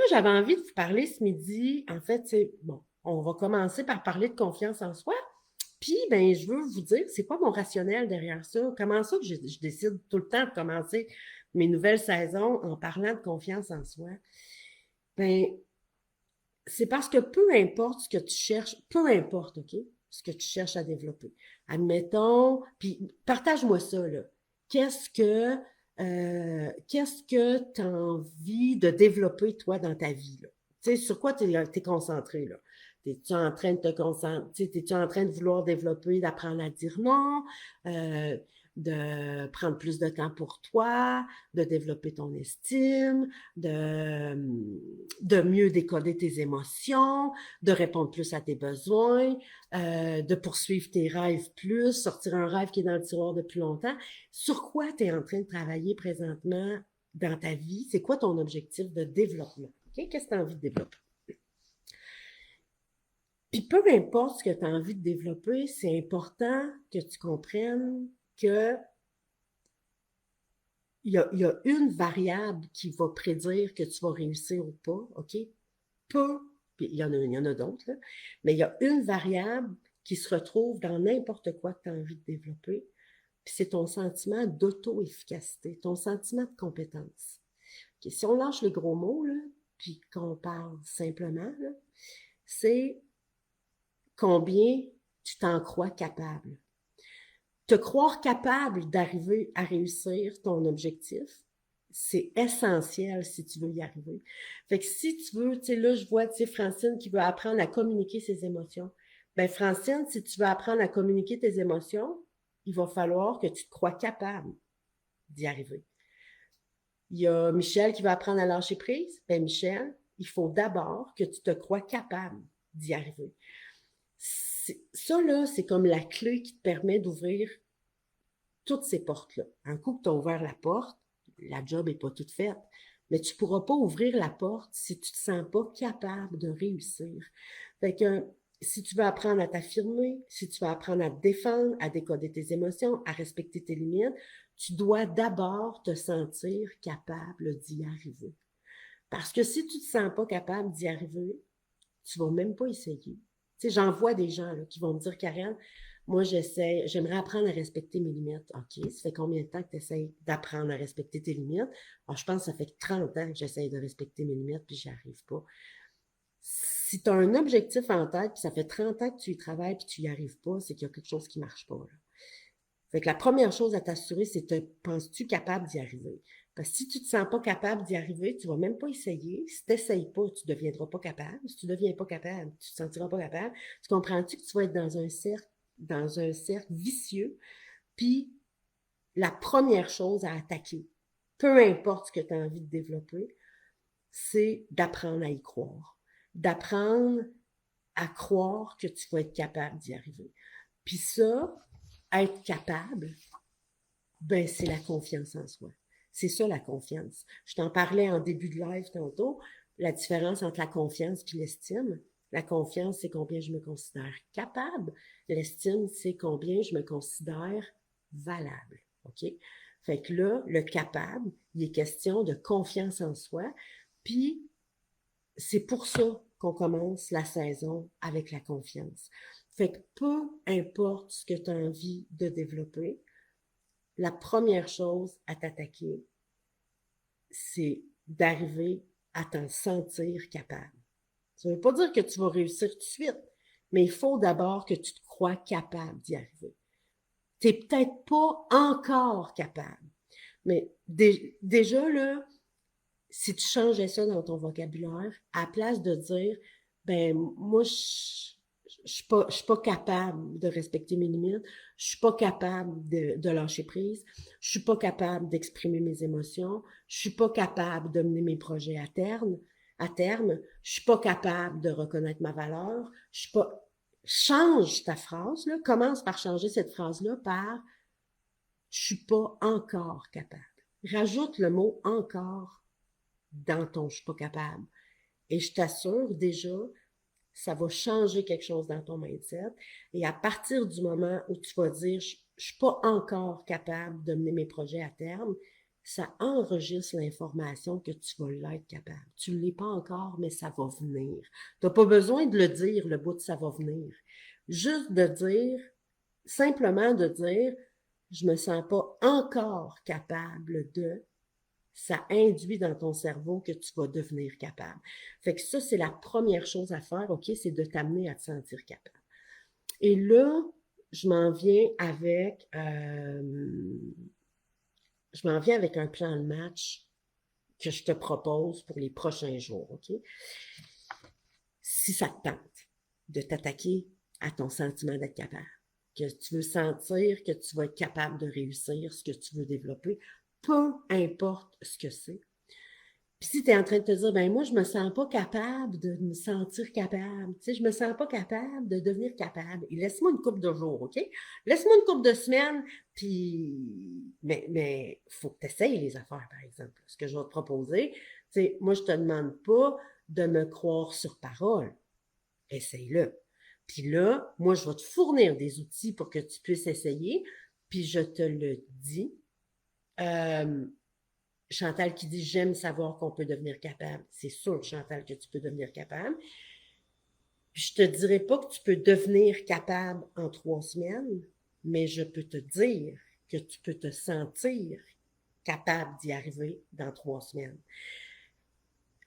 j'avais envie de vous parler ce midi. En fait, c'est bon, on va commencer par parler de confiance en soi. Puis, ben, je veux vous dire, c'est quoi mon rationnel derrière ça? Comment ça que je décide tout le temps de commencer mes nouvelles saisons en parlant de confiance en soi? Ben, c'est parce que peu importe ce que tu cherches, peu importe, OK, ce que tu cherches à développer. Admettons, puis partage-moi ça, là. Qu'est-ce que qu'est-ce que tu as envie de développer, toi, dans ta vie, là? Tu sais, sur quoi tu es concentré, là? Es-tu en train de te concentrer, es-tu en train de vouloir développer, d'apprendre à dire non, euh, de prendre plus de temps pour toi, de développer ton estime, de mieux décoder tes émotions, de répondre plus à tes besoins, de poursuivre tes rêves plus, sortir un rêve qui est dans le tiroir depuis longtemps. Sur quoi tu es en train de travailler présentement dans ta vie? C'est quoi ton objectif de développement? Okay? Qu'est-ce que tu as envie de développer? Puis peu importe ce que tu as envie de développer, c'est important que tu comprennes que il y a une variable qui va prédire que tu vas réussir ou pas, OK? Peu, puis il y en a d'autres, là, mais il y a une variable qui se retrouve dans n'importe quoi que tu as envie de développer, puis c'est ton sentiment d'auto-efficacité, ton sentiment de compétence. OK, si on lâche les gros mots, là, puis qu'on parle simplement, là, c'est combien tu t'en crois capable. Te croire capable d'arriver à réussir ton objectif, c'est essentiel si tu veux y arriver. Fait que si tu veux, tu sais, là, je vois, tu sais, Francine qui veut apprendre à communiquer ses émotions. Ben, Francine, si tu veux apprendre à communiquer tes émotions, il va falloir que tu te crois capable d'y arriver. Il y a Michel qui veut apprendre à lâcher prise. Ben, Michel, il faut d'abord que tu te crois capable d'y arriver. Ça, là, c'est comme la clé qui te permet d'ouvrir toutes ces portes-là. Un coup que tu as ouvert la porte, la job n'est pas toute faite, mais tu ne pourras pas ouvrir la porte si tu ne te sens pas capable de réussir. Fait que si tu veux apprendre à t'affirmer, si tu veux apprendre à te défendre, à décoder tes émotions, à respecter tes limites, tu dois d'abord te sentir capable d'y arriver. Parce que si tu ne te sens pas capable d'y arriver, tu ne vas même pas essayer. Tu sais, j'en vois des gens là, qui vont me dire, Karen, moi, j'aimerais apprendre à respecter mes limites. OK, ça fait combien de temps que tu essaies d'apprendre à respecter tes limites? Alors, je pense que ça fait 30 ans que j'essaie de respecter mes limites, puis j'y arrive pas. Si tu as un objectif en tête, puis ça fait 30 ans que tu y travailles, puis tu n'y arrives pas, c'est qu'il y a quelque chose qui ne marche pas. Là. Fait que la première chose à t'assurer, c'est penses-tu capable d'y arriver? Parce que si tu ne te sens pas capable d'y arriver, tu ne vas même pas essayer. Si tu n'essayes pas, tu ne deviendras pas capable. Si tu ne deviens pas capable, tu ne te sentiras pas capable. Tu comprends-tu que tu vas être dans un cercle vicieux? Puis, la première chose à attaquer, peu importe ce que tu as envie de développer, c'est d'apprendre à y croire. D'apprendre à croire que tu vas être capable d'y arriver. Puis ça, être capable, ben, c'est la confiance en soi. C'est ça, la confiance. Je t'en parlais en début de live tantôt, la différence entre la confiance et l'estime. La confiance, c'est combien je me considère capable. L'estime, c'est combien je me considère valable. OK? Fait que là, le capable, il est question de confiance en soi. Puis, c'est pour ça qu'on commence la saison avec la confiance. Fait que peu importe ce que tu as envie de développer, la première chose à t'attaquer, c'est d'arriver à t'en sentir capable. Ça ne veut pas dire que tu vas réussir tout de suite, mais il faut d'abord que tu te crois capable d'y arriver. Tu n'es peut-être pas encore capable, mais déjà, là, si tu changeais ça dans ton vocabulaire, à la place de dire, ben, moi, je suis pas capable de respecter mes limites, je suis pas capable de lâcher prise, je suis pas capable d'exprimer mes émotions, je suis pas capable de mener mes projets à terme, je suis pas capable de reconnaître ma valeur, je suis pas, change ta phrase, là, commence par changer cette phrase-là par je suis pas encore capable. Rajoute le mot encore dans ton je suis pas capable. Et je t'assure déjà, ça va changer quelque chose dans ton mindset. Et à partir du moment où tu vas dire je suis pas encore capable de mener mes projets à terme, ça enregistre l'information que tu vas l'être capable. Tu ne l'es pas encore, mais ça va venir. Tu n'as pas besoin de le dire, le bout de ça va venir. Juste de dire, simplement de dire, je me sens pas encore capable de, ça induit dans ton cerveau que tu vas devenir capable. Fait que ça, c'est la première chose à faire, OK, c'est de t'amener à te sentir capable. Et là, je m'en viens avec un plan de match que je te propose pour les prochains jours, OK? Si ça te tente de t'attaquer à ton sentiment d'être capable, que tu veux sentir que tu vas être capable de réussir ce que tu veux développer, peu importe ce que c'est. Puis si tu es en train de te dire, ben moi, je me sens pas capable de me sentir capable, tu sais, je me sens pas capable de devenir capable. Et laisse-moi une couple de jours, OK? Laisse-moi une couple de semaines, puis... Mais faut que tu essayes les affaires, par exemple. Ce que je vais te proposer, c'est, moi, je te demande pas de me croire sur parole. Essaye-le. Puis là, moi, je vais te fournir des outils pour que tu puisses essayer, puis je te le dis. Chantal qui dit « J'aime savoir qu'on peut devenir capable ». C'est sûr, Chantal, que tu peux devenir capable. Puis je te dirai pas que tu peux devenir capable en 3 semaines, mais je peux te dire que tu peux te sentir capable d'y arriver dans 3 semaines.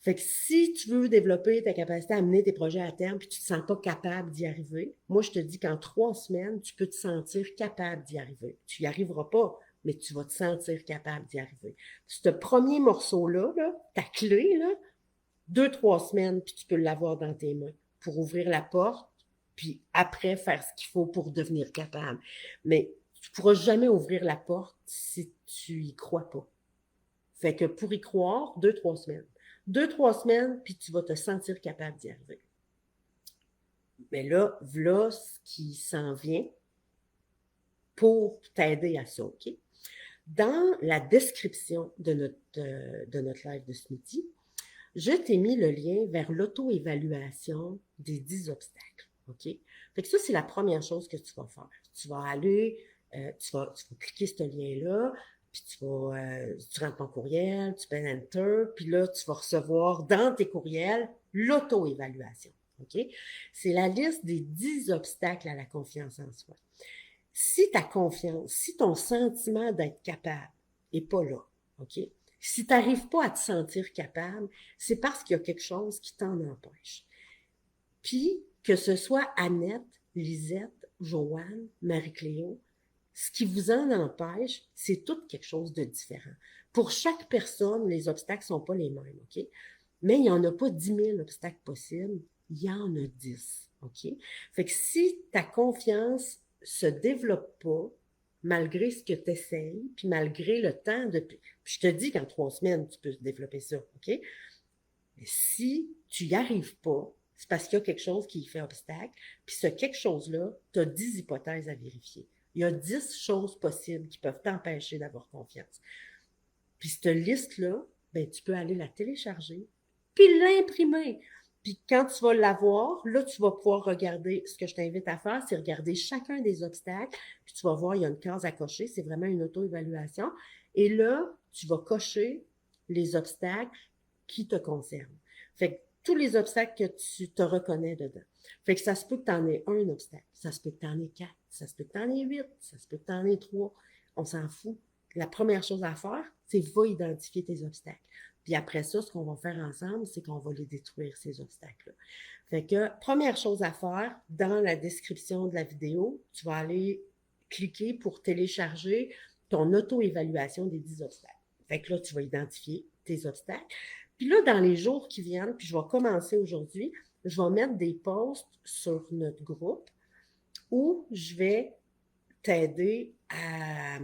Fait que si tu veux développer ta capacité à mener tes projets à terme puis tu te sens pas capable d'y arriver, moi, je te dis qu'en 3 semaines, tu peux te sentir capable d'y arriver. Tu y arriveras pas, mais tu vas te sentir capable d'y arriver. Ce premier morceau-là, là, ta clé, là, 2-3 semaines, puis tu peux l'avoir dans tes mains pour ouvrir la porte, puis après faire ce qu'il faut pour devenir capable. Mais tu pourras jamais ouvrir la porte si tu y crois pas. Fait que pour y croire, 2-3 semaines. 2-3 semaines, puis tu vas te sentir capable d'y arriver. Mais là, voilà ce qui s'en vient pour t'aider à ça, OK? Dans la description de notre live de ce midi, je t'ai mis le lien vers l'auto-évaluation des 10 obstacles, OK? Fait que ça, c'est la première chose que tu vas faire. Tu vas aller, tu vas cliquer ce lien-là, puis tu rentres ton courriel, tu fais Enter, puis là, tu vas recevoir dans tes courriels l'auto-évaluation, OK? C'est la liste des 10 obstacles à la confiance en soi. Si ta confiance, si ton sentiment d'être capable n'est pas là, OK? Si tu n'arrives pas à te sentir capable, c'est parce qu'il y a quelque chose qui t'en empêche. Puis, que ce soit Annette, Lisette, Joanne, Marie-Cléo, ce qui vous en empêche, c'est tout quelque chose de différent. Pour chaque personne, les obstacles ne sont pas les mêmes, OK? Mais il n'y en a pas 10 000 obstacles possibles, il y en a 10, OK? Fait que si ta confiance se développe pas, malgré ce que tu essayes, puis malgré le temps de... Puis je te dis qu'en 3 semaines, tu peux développer ça, OK? Mais si tu n'y arrives pas, c'est parce qu'il y a quelque chose qui fait obstacle, puis ce quelque chose-là, tu as 10 hypothèses à vérifier. Il y a 10 choses possibles qui peuvent t'empêcher d'avoir confiance. Puis cette liste-là, ben, tu peux aller la télécharger, puis l'imprimer. Puis quand tu vas l'avoir, là, tu vas pouvoir regarder, ce que je t'invite à faire, c'est regarder chacun des obstacles, puis tu vas voir, il y a une case à cocher, c'est vraiment une auto-évaluation. Et là, tu vas cocher les obstacles qui te concernent. Fait que tous les obstacles que tu te reconnais dedans. Fait que ça se peut que tu en aies un obstacle, ça se peut que tu en aies 4, ça se peut que tu en aies 8, ça se peut que tu en aies 3. On s'en fout. La première chose à faire, c'est va identifier tes obstacles. Puis après ça, ce qu'on va faire ensemble, c'est qu'on va les détruire, ces obstacles-là. Fait que, première chose à faire, dans la description de la vidéo, tu vas aller cliquer pour télécharger ton auto-évaluation des 10 obstacles. Fait que là, tu vas identifier tes obstacles. Puis là, dans les jours qui viennent, puis je vais commencer aujourd'hui, je vais mettre des posts sur notre groupe où je vais t'aider à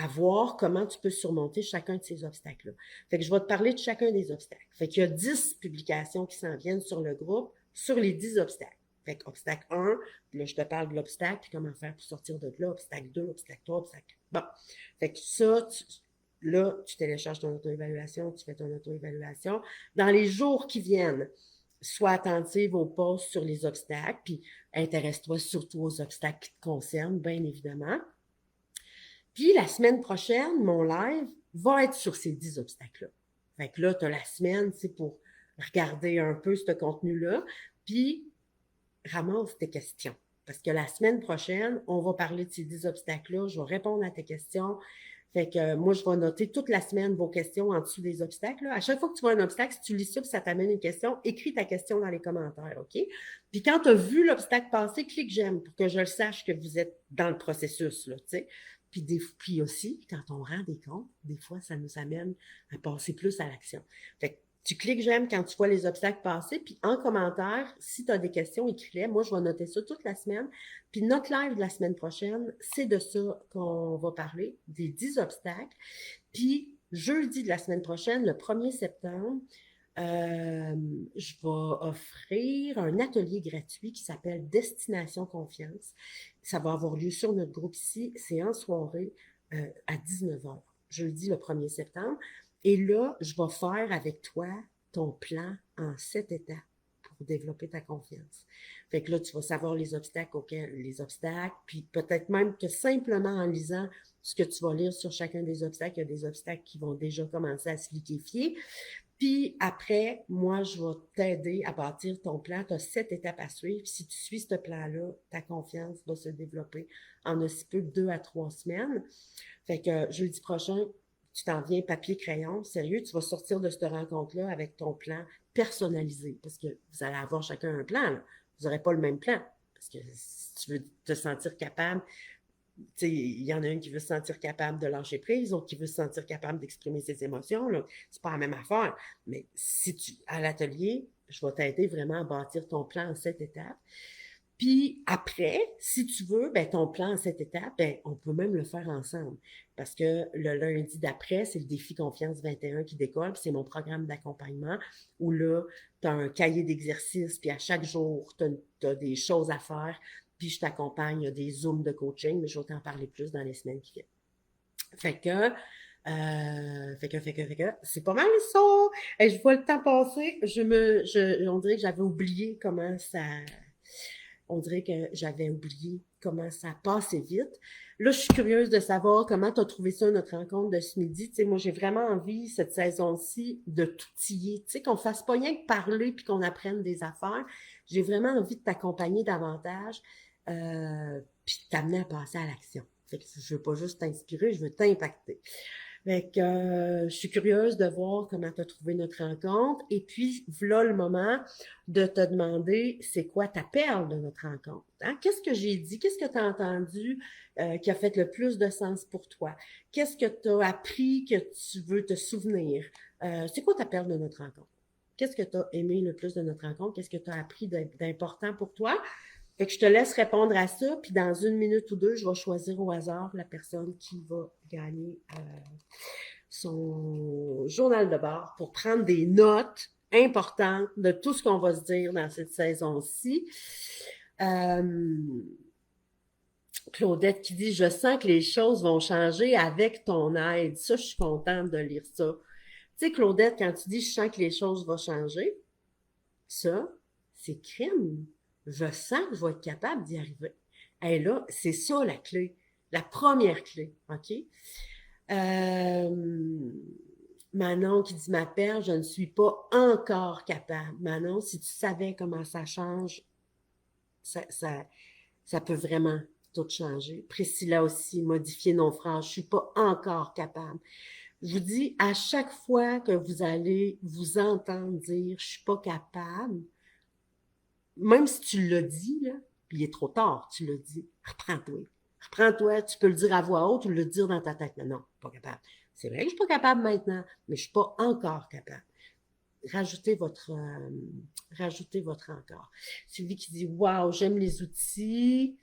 voir comment tu peux surmonter chacun de ces obstacles-là. Fait que je vais te parler de chacun des obstacles. Fait qu'il y a 10 publications qui s'en viennent sur le groupe sur les 10 obstacles. Fait que obstacle 1, là, je te parle de l'obstacle, puis comment faire pour sortir de là, obstacle 2, obstacle 3, obstacle 4. Bon. Fait que ça, là, tu télécharges ton auto-évaluation, tu fais ton auto-évaluation. Dans les jours qui viennent, sois attentive aux posts sur les obstacles, puis intéresse-toi surtout aux obstacles qui te concernent, bien évidemment. Puis la semaine prochaine, mon live, va être sur ces 10 obstacles-là. Fait que là, tu as la semaine, c'est pour regarder un peu ce contenu-là, puis ramasse tes questions. Parce que la semaine prochaine, on va parler de ces 10 obstacles-là, je vais répondre à tes questions. Fait que moi, je vais noter toute la semaine vos questions en dessous des obstacles. Là. À chaque fois que tu vois un obstacle, si tu lis ça et ça t'amène une question, écris ta question dans les commentaires, OK? Puis quand tu as vu l'obstacle passer, clique j'aime pour que je le sache que vous êtes dans le processus, là, tu sais. Puis aussi, quand on rend des comptes, des fois, ça nous amène à passer plus à l'action. Fait que tu cliques j'aime quand tu vois les obstacles passer, puis en commentaire, si tu as des questions, écris-les. Moi, je vais noter ça toute la semaine. Puis notre live de la semaine prochaine, c'est de ça qu'on va parler, des 10 obstacles. Puis jeudi de la semaine prochaine, le 1er septembre, je vais offrir un atelier gratuit qui s'appelle Destination Confiance. Ça va avoir lieu sur notre groupe ici. C'est en soirée à 19h, jeudi le 1er septembre. Et là, je vais faire avec toi ton plan en 7 étapes pour développer ta confiance. Fait que là, tu vas savoir les obstacles puis peut-être même que simplement en lisant ce que tu vas lire sur chacun des obstacles, il y a des obstacles qui vont déjà commencer à se liquéfier. Puis après, moi, je vais t'aider à bâtir ton plan. Tu as 7 étapes à suivre. Si tu suis ce plan-là, ta confiance va se développer en aussi peu que 2 à 3 semaines. Fait que jeudi prochain, tu t'en viens papier-crayon. Sérieux, tu vas sortir de cette rencontre-là avec ton plan personnalisé. Parce que vous allez avoir chacun un plan. Là. Vous n'aurez pas le même plan. Parce que si tu veux te sentir capable, tu sais, il y en a un qui veut se sentir capable de lâcher prise, l'autre qui veut se sentir capable d'exprimer ses émotions. Là. C'est pas la même affaire. Mais si tu, à l'atelier, je vais t'aider vraiment à bâtir ton plan en 7 étapes. Puis après, si tu veux, ben, ton plan en 7 étapes, ben, on peut même le faire ensemble. Parce que le lundi d'après, c'est le défi Confiance 21 qui décolle, puis c'est mon programme d'accompagnement où là, tu as un cahier d'exercices, puis à chaque jour, tu as des choses à faire, puis je t'accompagne, il y a des zooms de coaching, mais je vais t'en parler plus dans les semaines qui viennent. Fait que, c'est pas mal ça. Et je vois le temps passer. On dirait que j'avais oublié comment ça, on dirait que j'avais oublié comment ça passait vite. Là, je suis curieuse de savoir comment tu as trouvé ça, notre rencontre de ce midi. Tu sais, moi, j'ai vraiment envie, cette saison-ci, de t'outiller. Tu sais, qu'on fasse pas rien que parler puis qu'on apprenne des affaires. J'ai vraiment envie de t'accompagner davantage puis de t'amener à passer à l'action. Fait que je veux pas juste t'inspirer, je veux t'impacter. Fait que je suis curieuse de voir comment tu as trouvé notre rencontre. Et puis, voilà le moment de te demander c'est quoi ta perle de notre rencontre. Hein? Qu'est-ce que j'ai dit? Qu'est-ce que tu as entendu qui a fait le plus de sens pour toi? Qu'est-ce que tu as appris que tu veux te souvenir? C'est quoi ta perle de notre rencontre? Qu'est-ce que tu as aimé le plus de notre rencontre? Qu'est-ce que tu as appris d'important pour toi? Fait que je te laisse répondre à ça, puis dans 1 minute ou 2, je vais choisir au hasard la personne qui va gagner son journal de bord pour prendre des notes importantes de tout ce qu'on va se dire dans cette saison-ci. Claudette qui dit « Je sens que les choses vont changer avec ton aide. » Ça, je suis contente de lire ça. Tu sais, Claudette, quand tu dis « Je sens que les choses vont changer », ça, c'est crime. Je sens que je vais être capable d'y arriver. Et là, c'est ça la clé, la première clé, OK? Manon qui dit « Ma perle, je ne suis pas encore capable. » Manon, si tu savais comment ça change, ça peut vraiment tout changer. Priscilla aussi, modifier nos phrases, je ne suis pas encore capable. Je vous dis, à chaque fois que vous allez vous entendre dire « Je ne suis pas capable », même si tu l'as dit, là, puis il est trop tard, tu l'as dit, reprends-toi. Reprends-toi, tu peux le dire à voix haute ou le dire dans ta tête. Non, pas capable. C'est vrai que je ne suis pas capable maintenant, mais je ne suis pas encore capable. Rajoutez votre encore. Sylvie qui dit « Wow, j'aime les outils.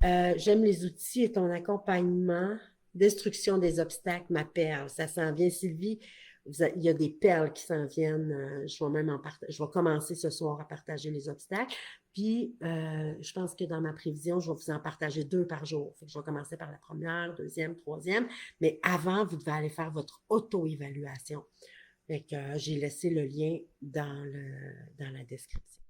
J'aime les outils et ton accompagnement. Destruction des obstacles, ma perle. » Ça s'en vient, Sylvie. Il y a des perles qui s'en viennent. Je vais commencer ce soir à partager les obstacles. Puis, je pense que dans ma prévision, je vais vous en partager 2 par jour. Fait que je vais commencer par la première, deuxième, troisième. Mais avant, vous devez aller faire votre auto-évaluation. Fait que j'ai laissé le lien dans la description.